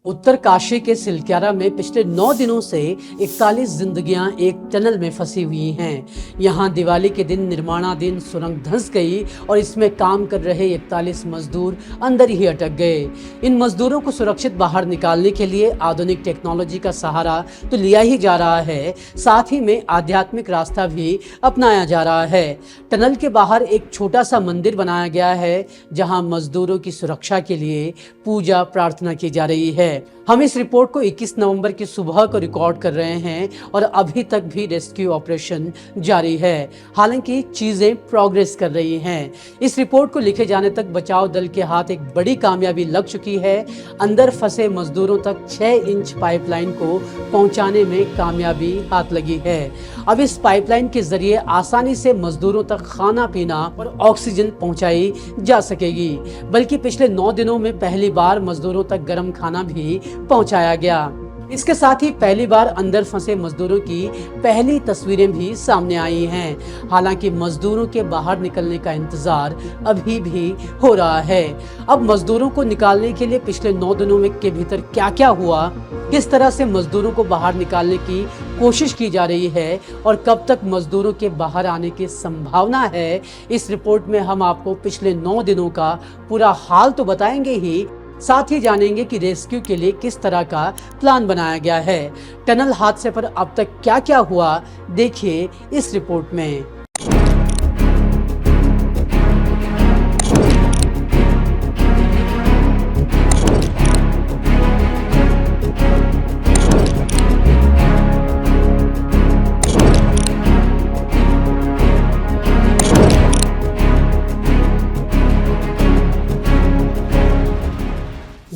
उत्तरकाशी के सिलक्यारा में पिछले 9 दिनों से 41 जिंदगियां एक टनल में फंसी हुई हैं। यहां दिवाली के दिन निर्माणाधीन सुरंग धंस गई और इसमें काम कर रहे 41 मजदूर अंदर ही अटक गए। इन मजदूरों को सुरक्षित बाहर निकालने के लिए आधुनिक टेक्नोलॉजी का सहारा तो लिया ही जा रहा है, साथ ही में आध्यात्मिक रास्ता भी अपनाया जा रहा है। टनल के बाहर एक छोटा सा मंदिर बनाया गया है, जहां मजदूरों की सुरक्षा के लिए पूजा प्रार्थना की जा रही है। हम इस रिपोर्ट को 21 नवंबर की सुबह को रिकॉर्ड कर रहे हैं और अभी तक भी रेस्क्यू ऑपरेशन जारी है। हालांकि चीजें प्रोग्रेस कर रही हैं। इस रिपोर्ट को लिखे जाने तक बचाव दल के हाथ एक बड़ी कामयाबी लग चुकी है। अंदर फंसे मजदूरों तक 6 इंच पाइपलाइन को पहुंचाने में कामयाबी हाथ लगी है। अब इस पाइपलाइन के जरिए आसानी से मजदूरों तक खाना पीना और ऑक्सीजन पहुंचाई जा सकेगी। बल्कि पिछले 9 दिनों में पहली बार मजदूरों तक गर्म खाना भी पहुंचाया गया। इसके साथ ही पहली बार अंदर फंसे मजदूरों की पहली तस्वीरें भी सामने आई हैं। हालांकि मजदूरों के बाहर निकलने का इंतजार अभी भी हो रहा है। अब मजदूरों को निकालने के लिए पिछले 9 दिनों में के भीतर क्या क्या हुआ, किस तरह से मजदूरों को बाहर निकालने की कोशिश की जा रही है और कब तक मजदूरों के बाहर आने की संभावना है, इस रिपोर्ट में हम आपको पिछले 9 दिनों का पूरा हाल तो बताएंगे ही, साथ ही जानेंगे कि रेस्क्यू के लिए किस तरह का प्लान बनाया गया है। टनल हादसे पर अब तक क्या क्या हुआ, देखिए इस रिपोर्ट में।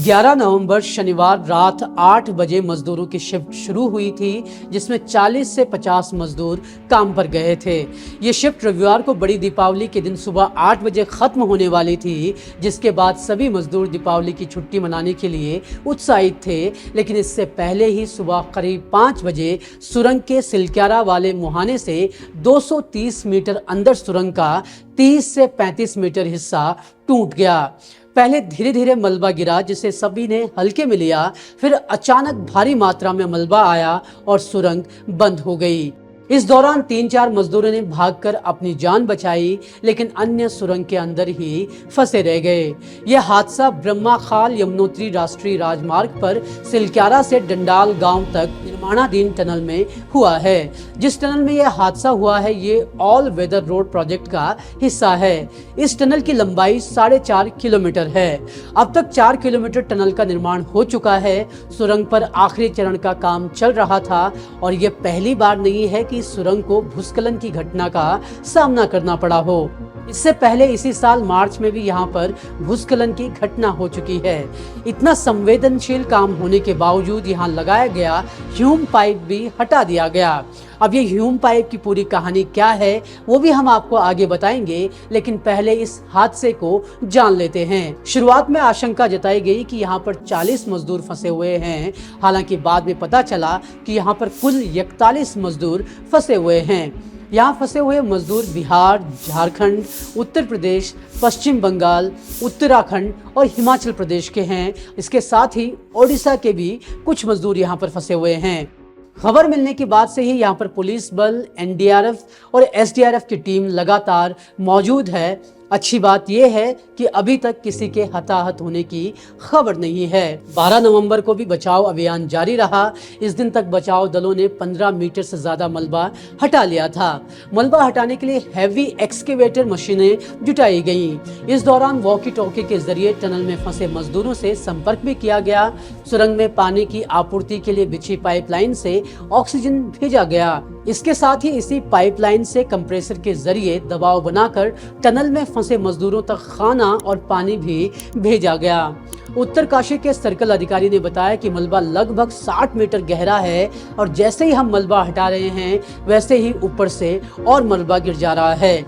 11 नवंबर शनिवार रात 8 बजे मजदूरों की शिफ्ट शुरू हुई थी, जिसमें 40 से 50 मजदूर काम पर गए थे। ये शिफ्ट रविवार को बड़ी दीपावली के दिन सुबह 8 बजे खत्म होने वाली थी, जिसके बाद सभी मजदूर दीपावली की छुट्टी मनाने के लिए उत्साहित थे। लेकिन इससे पहले ही सुबह करीब 5 बजे सुरंग के सिलक्यारा वाले मुहाने से 230 मीटर अंदर सुरंग का 30 से 35 मीटर हिस्सा टूट गया। पहले धीरे धीरे मलबा गिरा, जिसे सभी ने हल्के में लिया। फिर अचानक भारी मात्रा में मलबा आया और सुरंग बंद हो गई। इस दौरान 3-4 मजदूरों ने भागकर अपनी जान बचाई, लेकिन अन्य सुरंग के अंदर ही फंसे रह गए। यह हादसा ब्रह्माखाल यमुनोत्री राष्ट्रीय राजमार्ग पर सिलक्यारा से डंडाल गांव तक निर्माणाधीन टनल में हुआ है। जिस टनल में यह हादसा हुआ है, ये ऑल वेदर रोड प्रोजेक्ट का हिस्सा है। इस टनल की लंबाई 4.5 किलोमीटर है। अब तक 4 किलोमीटर टनल का निर्माण हो चुका है। सुरंग पर आखिरी चरण का काम चल रहा था और यह पहली बार नहीं है कि सुरंग को भूस्खलन की घटना का सामना करना पड़ा हो। इससे पहले इसी साल मार्च में भी यहाँ पर भूस्खलन की घटना हो चुकी है। इतना संवेदनशील काम होने के बावजूद यहाँ लगाया गया ह्यूम पाइप भी हटा दिया गया। अब ये ह्यूम पाइप की पूरी कहानी क्या है, वो भी हम आपको आगे बताएंगे, लेकिन पहले इस हादसे को जान लेते हैं। शुरुआत में आशंका जताई गई कि यहाँ पर 40 मजदूर फंसे हुए हैं। हालांकि बाद में पता चला कि यहाँ पर कुल 41 मजदूर फंसे हुए हैं। यहाँ फंसे हुए मजदूर बिहार, झारखंड, उत्तर प्रदेश, पश्चिम बंगाल, उत्तराखंड और हिमाचल प्रदेश के हैं। इसके साथ ही ओडिशा के भी कुछ मजदूर यहाँ पर फंसे हुए हैं। खबर मिलने के बाद से ही यहाँ पर पुलिस बल, एनडीआरएफ और एसडीआरएफ की टीम लगातार मौजूद है। अच्छी बात यह है कि अभी तक किसी के हताहत होने की खबर नहीं है। 12 नवंबर को भी बचाव अभियान जारी रहा। इस दिन तक बचाव दलों ने 15 मीटर से ज्यादा मलबा हटा लिया था। मलबा हटाने के लिए हैवी एक्सकेवेटर मशीनें जुटाई गईं। इस दौरान वॉकी टॉकी के जरिए टनल में फंसे मजदूरों से संपर्क भी किया गया। सुरंग में पानी की आपूर्ति के लिए बिछी पाइपलाइन से ऑक्सीजन भेजा गया। इसके साथ ही इसी पाइपलाइन से कंप्रेसर के जरिए दबाव बनाकर टनल में फंसे मजदूरों तक खाना और पानी भी भेजा गया। उत्तरकाशी के सर्कल अधिकारी ने बताया कि मलबा लगभग 60 मीटर गहरा है और जैसे ही हम मलबा हटा रहे हैं, वैसे ही ऊपर से और मलबा गिर जा रहा है।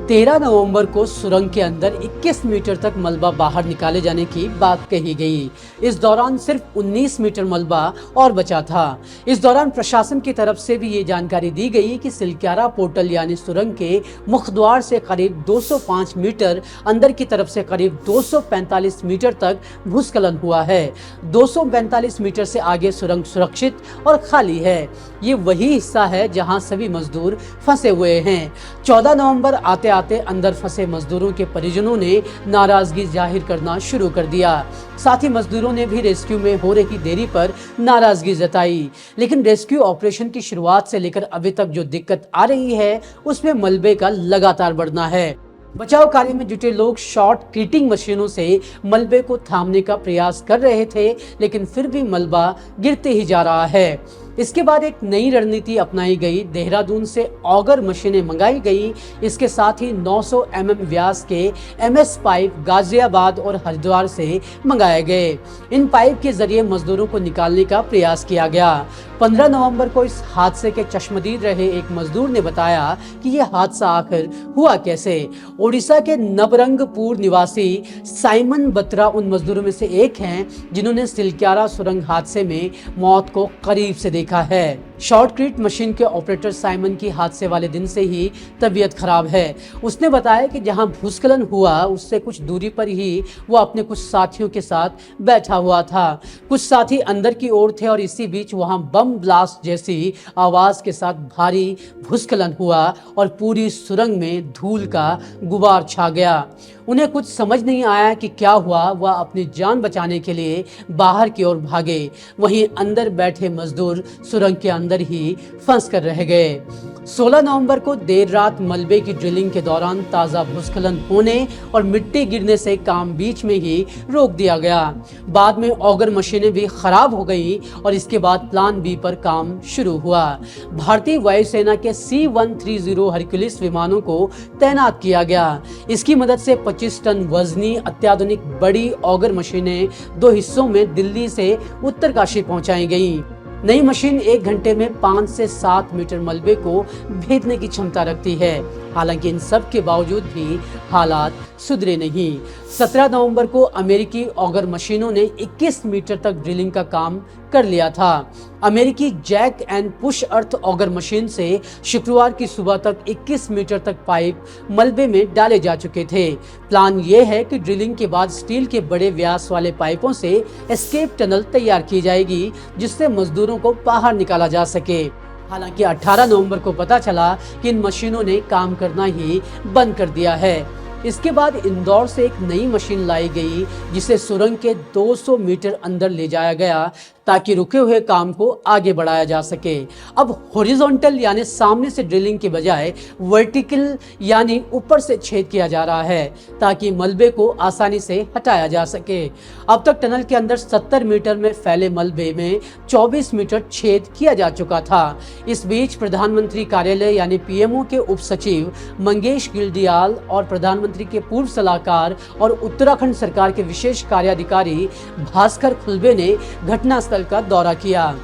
13 नवंबर को सुरंग के अंदर 21 मीटर तक मलबा बाहर निकाले जाने की बात कही गई। इस दौरान सिर्फ 19 मीटर मलबा और बचा था। इस दौरान प्रशासन की तरफ से भी ये जानकारी दी गई कि सिलक्यारा पोर्टल यानी सुरंग के मुखद्वार से करीब 205 मीटर, अंदर की तरफ से करीब 245 मीटर तक भूस्खलन हुआ है। 245 मीटर से आगे सुरंग सुरक्षित और खाली है। ये वही हिस्सा है जहां सभी मजदूर फंसे हुए हैं। 14 नवंबर आते आते अंदर फंसे मजदूरों के परिजनों ने नाराजगी जाहिर करना शुरू कर दिया। साथ ही मजदूरों ने भी रेस्क्यू में हो रही देरी पर नाराजगी जताई। लेकिन रेस्क्यू ऑपरेशन की शुरुआत से लेकर अभी तक जो दिक्कत आ रही है उसमें मलबे का लगातार बढ़ना है। बचाव कार्य में जुटे लोग शॉर्ट ट्रीटिंग मशीनों से मलबे को थामने का प्रयास कर रहे थे, लेकिन फिर भी मलबा गिरते ही जा रहा है। इसके बाद एक नई रणनीति अपनाई गई। देहरादून से ऑगर मशीनें मंगाई गई। इसके साथ ही 900 mm व्यास के MS पाइप गाजियाबाद और हरिद्वार से मंगाए गए। इन पाइप के जरिए मजदूरों को निकालने का प्रयास किया गया। 15 नवंबर को इस हादसे के चश्मदीद रहे एक मजदूर ने बताया कि यह हादसा आखिर हुआ कैसे। ओडिशा के नवरंगपुर निवासी साइमन बत्रा उन मजदूरों में से एक हैं जिन्होंने सिलक्यारा सुरंग हादसे में मौत को करीब से देखा है। शॉर्ट क्रीट मशीन के ऑपरेटर साइमन की हादसे वाले दिन से ही तबीयत खराब है। उसने बताया कि जहां भूस्खलन हुआ उससे कुछ दूरी पर ही वो अपने कुछ साथियों के साथ बैठा हुआ था। कुछ साथी अंदर की ओर थे और इसी बीच वहां बम ब्लास्ट जैसी आवाज के साथ भारी भूस्खलन हुआ और पूरी सुरंग में धूल का गुबार छा गया। उन्हें कुछ समझ नहीं आया कि क्या हुआ। वह अपनी जान बचाने के लिए बाहर की ओर भागे। वहीं अंदर बैठे मजदूर सुरंग के अंदर ही फंस कर रह गए। 16 नवंबर को देर रात मलबे की ड्रिलिंग के दौरान ताजा भूस्खलन होने और मिट्टी गिरने से काम बीच में ही रोक दिया गया। बाद में ऑगर मशीनें भी खराब हो गई और इसके बाद प्लान बी पर काम शुरू हुआ। भारतीय वायुसेना के C-130 हरक्यूलिस विमानों को तैनात किया गया। इसकी मदद से 25 टन वजनी अत्याधुनिक बड़ी ऑगर मशीनें 2 हिस्सों में दिल्ली से उत्तरकाशी पहुंचाई गईं। नई मशीन 1 घंटे में 5 से 7 मीटर मलबे को भेदने की क्षमता रखती है। हालांकि इन सब के बावजूद भी हालात सुधरे नहीं। 17 नवंबर को अमेरिकी ऑगर मशीनों ने 21 मीटर तक ड्रिलिंग का काम कर लिया था। अमेरिकी jack and push earth auger machine से शुक्रवार की सुबह तक 21 मीटर तक पाइप मलबे में डाले जा चुके थे। प्लान ये है कि ड्रिलिंग के बाद स्टील के बड़े व्यास वाले पाइपों से एस्केप टनल तैयार की जाएगी, जिससे मजदूरों को बाहर निकाला जा सके। हालांकि 18 नवंबर को पता चला कि इन मशीनों ने काम करना ही बंद कर दिया है। इसके बाद इंदौर से एक नई मशीन लाई गई जिसे सुरंग के 200 मीटर अंदर ले जाया गया ताकि रुके हुए काम को आगे बढ़ाया जा सके। अब हॉरिजॉन्टल यानी सामने से ड्रिलिंग के बजाय वर्टिकल यानी ऊपर से छेद किया जा रहा है ताकि मलबे को आसानी से हटाया जा सके। अब तक टनल के अंदर 70 मीटर में फैले मलबे में 24 मीटर छेद किया जा चुका था। इस बीच प्रधानमंत्री कार्यालय यानी PMO के उप सचिव मंगेश गिल्डियाल और प्रधानमंत्री के पूर्व सलाहकार और उत्तराखंड सरकार के विशेष कार्याधिकारी भास्कर खुलबे ने घटनास्थल का दौरा किया।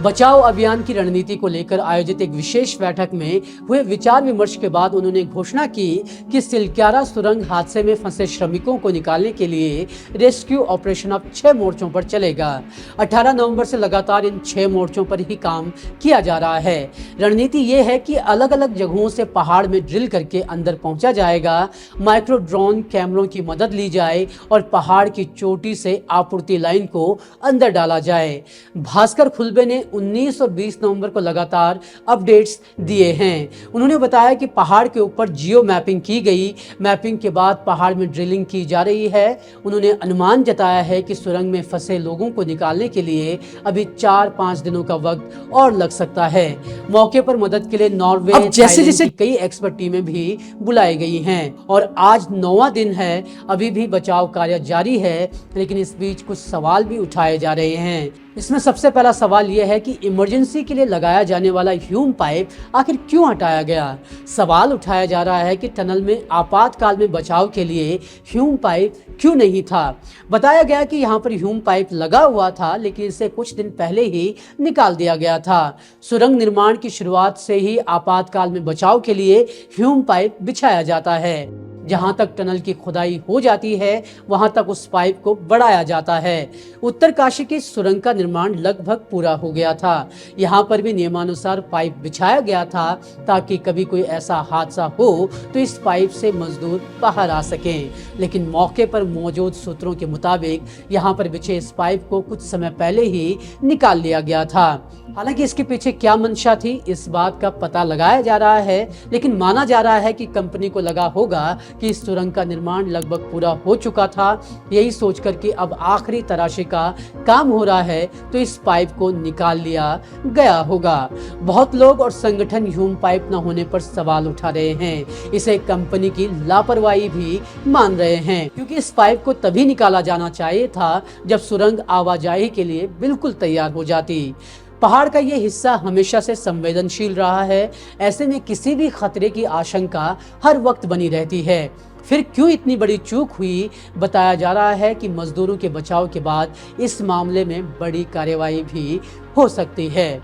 बचाव अभियान की रणनीति को लेकर आयोजित एक विशेष बैठक में हुए विचार विमर्श के बाद उन्होंने घोषणा की कि सिलक्यारा सुरंग हादसे में फंसे श्रमिकों को निकालने के लिए रेस्क्यू ऑपरेशन अब 6 मोर्चों पर चलेगा। 18 नवंबर से लगातार इन 6 मोर्चों पर ही काम किया जा रहा है। रणनीति ये है कि अलग अलग जगहों से पहाड़ में ड्रिल करके अंदर पहुंचा जाएगा, माइक्रो ड्रोन कैमरों की मदद ली जाए और पहाड़ की चोटी से आपूर्ति लाइन को अंदर डाला जाए। भास्कर खुलबे ने 19 और 20 नवंबर को लगातार अपडेट्स दिए हैं। उन्होंने बताया कि पहाड़ के ऊपर जियो मैपिंग की गई। मैपिंग के बाद पहाड़ में ड्रिलिंग की जा रही है। उन्होंने अनुमान जताया है कि सुरंग में फंसे लोगों को निकालने के लिए अभी 4-5 दिनों का वक्त और लग सकता है। मौके पर मदद के लिए नॉर्वे जैसे कई एक्सपर्ट टीमें भी बुलाई गई हैं और आज 9वां दिन है। अभी भी बचाव कार्य जारी है, लेकिन इस बीच कुछ सवाल भी उठाए जा रहे हैं। इसमें सबसे पहला सवाल यह है कि इमरजेंसी के लिए लगाया जाने वाला ह्यूम पाइप आखिर क्यों हटाया गया। सवाल उठाया जा रहा है कि टनल में आपातकाल में बचाव के लिए ह्यूम पाइप क्यों नहीं था। बताया गया कि यहाँ पर ह्यूम पाइप लगा हुआ था, लेकिन इसे कुछ दिन पहले ही निकाल दिया गया था। सुरंग निर्माण की शुरुआत से ही आपातकाल में बचाव के लिए ह्यूम पाइप बिछाया जाता है। जहां तक टनल की खुदाई हो जाती है वहां तक उस पाइप को बढ़ाया जाता है। उत्तरकाशी की सुरंग का निर्माण लगभग पूरा हो गया था। यहाँ पर भी नियमानुसार पाइप बिछाया गया था ताकि कभी कोई ऐसा हादसा हो तो इस पाइप से मजदूर बाहर आ सकें। लेकिन मौके पर मौजूद सूत्रों के मुताबिक यहाँ पर बिछे इस पाइप को कुछ समय पहले ही निकाल लिया गया था। हालांकि इसके पीछे क्या मंशा थी, इस बात का पता लगाया जा रहा है, लेकिन माना जा रहा है कि कंपनी को लगा होगा कि इस सुरंग का निर्माण लगभग पूरा हो चुका था। यही सोचकर कि अब आखिरी तराशी का काम हो रहा है तो इस पाइप को निकाल लिया गया होगा। बहुत लोग और संगठन ह्यूम पाइप न होने पर सवाल उठा रहे हैं। इसे कंपनी की लापरवाही भी मान रहे हैं, क्योंकि इस पाइप को तभी निकाला जाना चाहिए था जब सुरंग आवाजाही के लिए बिल्कुल तैयार हो जाती। पहाड़ का ये हिस्सा हमेशा से संवेदनशील रहा है। ऐसे में किसी भी खतरे की आशंका हर वक्त बनी रहती है। फिर क्यों इतनी बड़ी चूक हुई? बताया जा रहा है कि मजदूरों के बचाव के बाद इस मामले में बड़ी कार्रवाई भी हो सकती है।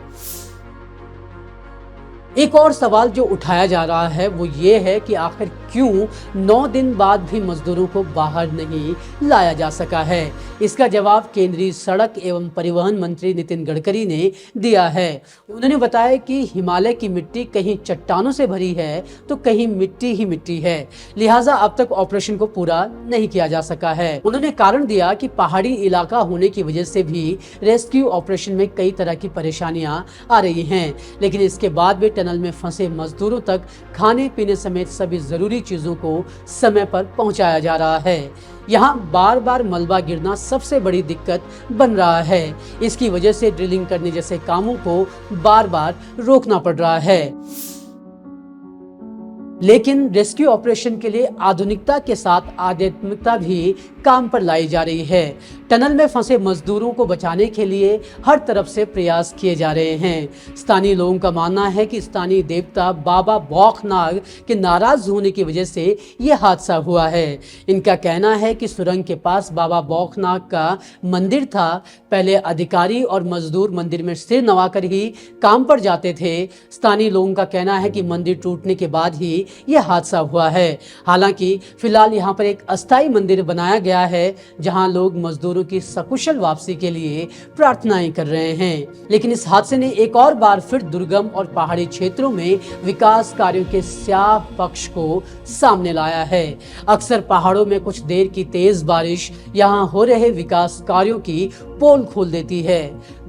एक और सवाल जो उठाया जा रहा है वो ये है कि आखिर क्यों 9 दिन बाद भी मजदूरों को बाहर नहीं लाया जा सका है। इसका जवाब केंद्रीय सड़क एवं परिवहन मंत्री नितिन गडकरी ने दिया है। उन्होंने बताया कि हिमालय की मिट्टी कहीं चट्टानों से भरी है तो कहीं मिट्टी ही मिट्टी है, लिहाजा अब तक ऑपरेशन को पूरा नहीं किया जा सका है। उन्होंने कारण दिया कि पहाड़ी इलाका होने की वजह से भी रेस्क्यू ऑपरेशन में कई तरह की परेशानियां आ रही हैं, लेकिन इसके बाद भी टनल में फंसे मजदूरों तक खाने पीने समेत सभी जरूरी चीजों को समय पर पहुंचाया जा रहा है। यहाँ बार बार मलबा गिरना सबसे बड़ी दिक्कत बन रहा है। इसकी वजह से ड्रिलिंग करने जैसे कामों को बार बार रोकना पड़ रहा है। लेकिन रेस्क्यू ऑपरेशन के लिए आधुनिकता के साथ आध्यात्मिकता भी काम पर लाई जा रही है। टनल में फंसे मजदूरों को बचाने के लिए हर तरफ से प्रयास किए जा रहे हैं। स्थानीय लोगों का मानना है कि स्थानीय देवता बाबा बौखनाग के नाराज होने की वजह से यह हादसा हुआ है। इनका कहना है कि सुरंग के पास बाबा बौखनाग का मंदिर था। पहले अधिकारी और मजदूर मंदिर में सिर नवाकर ही काम पर जाते थे। स्थानीय लोगों का कहना है कि मंदिर टूटने के बाद ही यह हादसा हुआ है। हालांकि फिलहाल यहाँ पर एक अस्थायी मंदिर बनाया गया है जहां लोग मजदूरों की सकुशल वापसी के लिए प्रार्थनाएं कर रहे हैं। लेकिन इस हादसे ने एक और बार फिर दुर्गम और पहाड़ी क्षेत्रों में विकास कार्यों के स्याह पक्ष को सामने लाया है। अक्सर पहाड़ों में कुछ देर की तेज बारिश यहाँ हो रहे विकास कार्यों की पोल खोल देती है।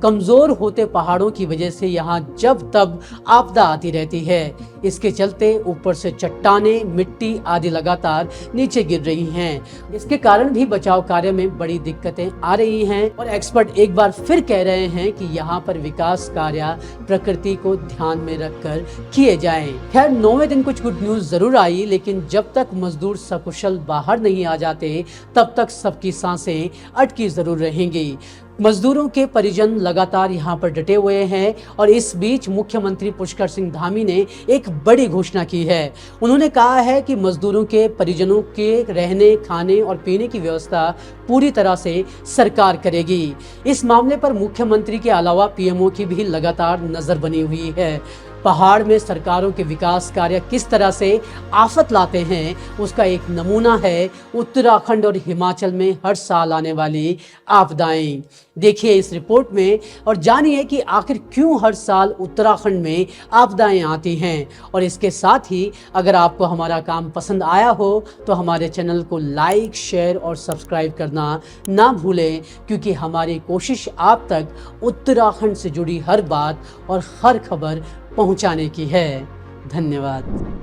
कमजोर होते पहाड़ों की वजह से यहाँ जब तब आपदा आती रहती है। इसके चलते ऊपर से चट्टानें, मिट्टी आदि लगातार नीचे गिर रही हैं। इसके कारण भी बचाव कार्य में बड़ी दिक्कतें आ रही हैं और एक्सपर्ट एक बार फिर कह रहे हैं कि यहाँ पर विकास कार्य प्रकृति को ध्यान में रखकर किए जाएं। खैर 9वें दिन कुछ गुड न्यूज जरूर आई, लेकिन जब तक मजदूर सकुशल बाहर नहीं आ जाते तब तक सबकी सांसें अटकी जरूर रहेंगी। मजदूरों के परिजन लगातार यहाँ पर डटे हुए हैं और इस बीच मुख्यमंत्री पुष्कर सिंह धामी ने एक बड़ी घोषणा की है। उन्होंने कहा है कि मजदूरों के परिजनों के रहने, खाने और पीने की व्यवस्था पूरी तरह से सरकार करेगी। इस मामले पर मुख्यमंत्री के अलावा पीएमओ की भी लगातार नजर बनी हुई है। पहाड़ में सरकारों के विकास कार्य किस तरह से आफत लाते हैं उसका एक नमूना है उत्तराखंड और हिमाचल में हर साल आने वाली आपदाएं। देखिए इस रिपोर्ट में और जानिए कि आखिर क्यों हर साल उत्तराखंड में आपदाएं आती हैं। और इसके साथ ही अगर आपको हमारा काम पसंद आया हो तो हमारे चैनल को लाइक, शेयर और सब्सक्राइब करना ना भूलें, क्योंकि हमारी कोशिश आप तक उत्तराखंड से जुड़ी हर बात और हर खबर पहुंचाने की है। धन्यवाद।